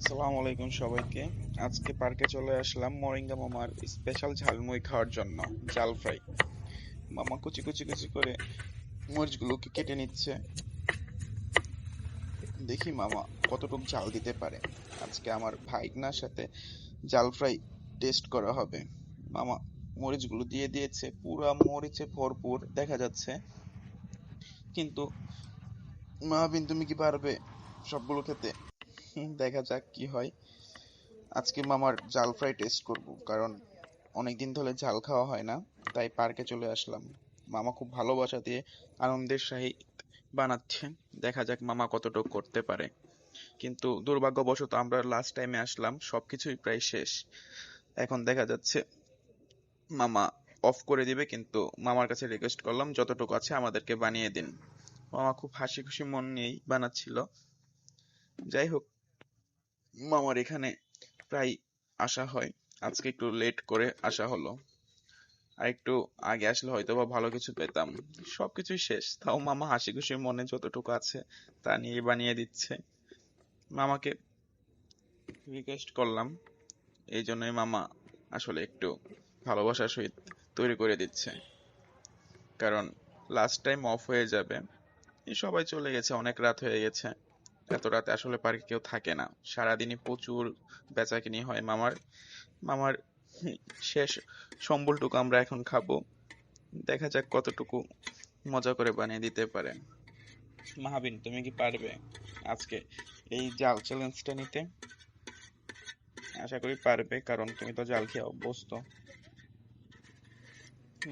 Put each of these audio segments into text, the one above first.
আসসালামু আলাইকুম সবাইকে। আজকে পার্কে চলে আসলাম মরিঙ্গা মামার স্পেশাল ঝালমুড়ি খাওয়ার জন্য। জাল ফ্রাই। মামা কুচি কুচি কুচি করে মরিচগুলোকে কেটে নিচ্ছে। দেখি মামা কতটুকু ঝাল দিতে পারে। আজকে আমার ভাইগনার সাথে জাল ফ্রাই টেস্ট করা হবে। মামা মরিচগুলো দিয়ে দিয়েছে, পুরা মরিচে ভরপুর দেখা যাচ্ছে। কিন্তু মাহাবিন, তুমি কি পারবে সবগুলো খেতে? দেখা যাক কি হয়। আজকে মামার জাল ফ্রাই টেস্ট করব, কারণ অনেকদিন ধরে ঝাল খাওয়া হয় না, তাই পার্কে চলে আসলাম। মামা খুব ভালোবাসা দিয়ে আনন্দের সহিত বানাচ্ছে। দেখা যাক মামা কতটুকু করতে পারে। কিন্তু দুর্ভাগ্যবশত আমরা লাস্ট টাইমে আসলাম, সবকিছুই প্রায় শেষ। এখন দেখা যাচ্ছে মামা অফ করে দিবে, কিন্তু মামার কাছে রিকোয়েস্ট করলাম যতটুকু আছে আমাদেরকে বানিয়ে দিন। মামা খুব হাসি খুশি মন নিয়েই বানাচ্ছিল। যাই হোক, মামার এখানে প্রায় আসা হয়। আজকে একটু লেট করে আসা হলো। আর একটু আগে আসলে হয়তো বা ভালো কিছু পেতাম। সবকিছুই শেষ, তাও মামা হাসি খুশি মনে যতটুকু আছে তা নিয়ে বানিয়ে দিচ্ছে। মামাকে রিকোয়েস্ট করলাম, এই জন্যই মামা আসলে একটু ভালোবাসার সহিত তৈরি করে দিচ্ছে। কারণ লাস্ট টাইম অফ হয়ে যাবে, এই সবাই চলে গেছে, অনেক রাত হয়ে গেছে। এত রাতে আসলে পার্কে কেউ থাকে না। সারাদিনই প্রচুর বেচাকিনি হয় মামার। মামার শেষ সম্বলটুকু আমরা এখন খাবো। দেখা যাক কতটুকু মজা করে বানিয়ে দিতে পারে। মাহাবিন, তুমি কি পারবে আজকে এই জাল চ্যালেঞ্জটা নিতে? আশা করি পারবে, কারণ তুমি তো জাল খেয়ে অভ্যস্ত।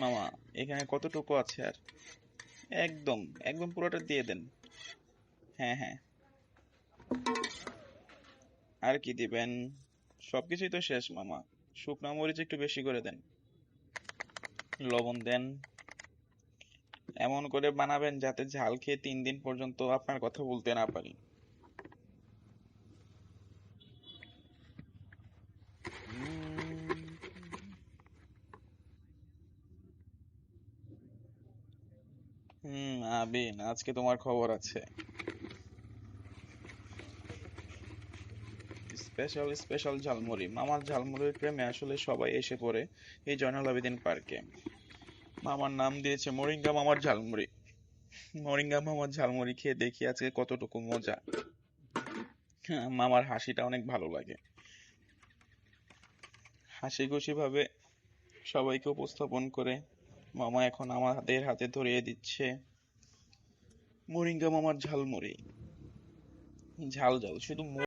মামা, এখানে কতটুকু আছে আর? একদম একদম পুরোটা দিয়ে দেন। হ্যাঁ হ্যাঁ, আর কি দিবেন? সবকিছুই তো শেষ মামা। শুকনা মরিচ একটু বেশি করে দেন, লবণ দেন। এমন করে বানাবেন যাতে ঝাল খেয়ে 3 দিন পর্যন্ত আপনার কথা বলতে না পারি। আবিন, আজকে তোমার খবর আছে। Special special jhalmuri. মামার ঝালমুড়ির প্রেমে আসলে সবাই এসে পড়ে এই জয়নাল আবেদিন পার্কে। মামার নাম দিয়েছে মরিঙ্গা মামার ঝালমুড়ি। মরিঙ্গা মামার ঝালমুড়ি খেয়ে দেখি আজকে কতটুকু মজা। মামার হাসিটা অনেক ভালো লাগে। হাসি খুশি ভাবে সবাইকে উপস্থাপন করে মামা এখন আমাদের হাতে ধরিয়ে দিচ্ছে মরিঙ্গা মামার ঝালমুড়ি। ঝাল ঝাল শুধু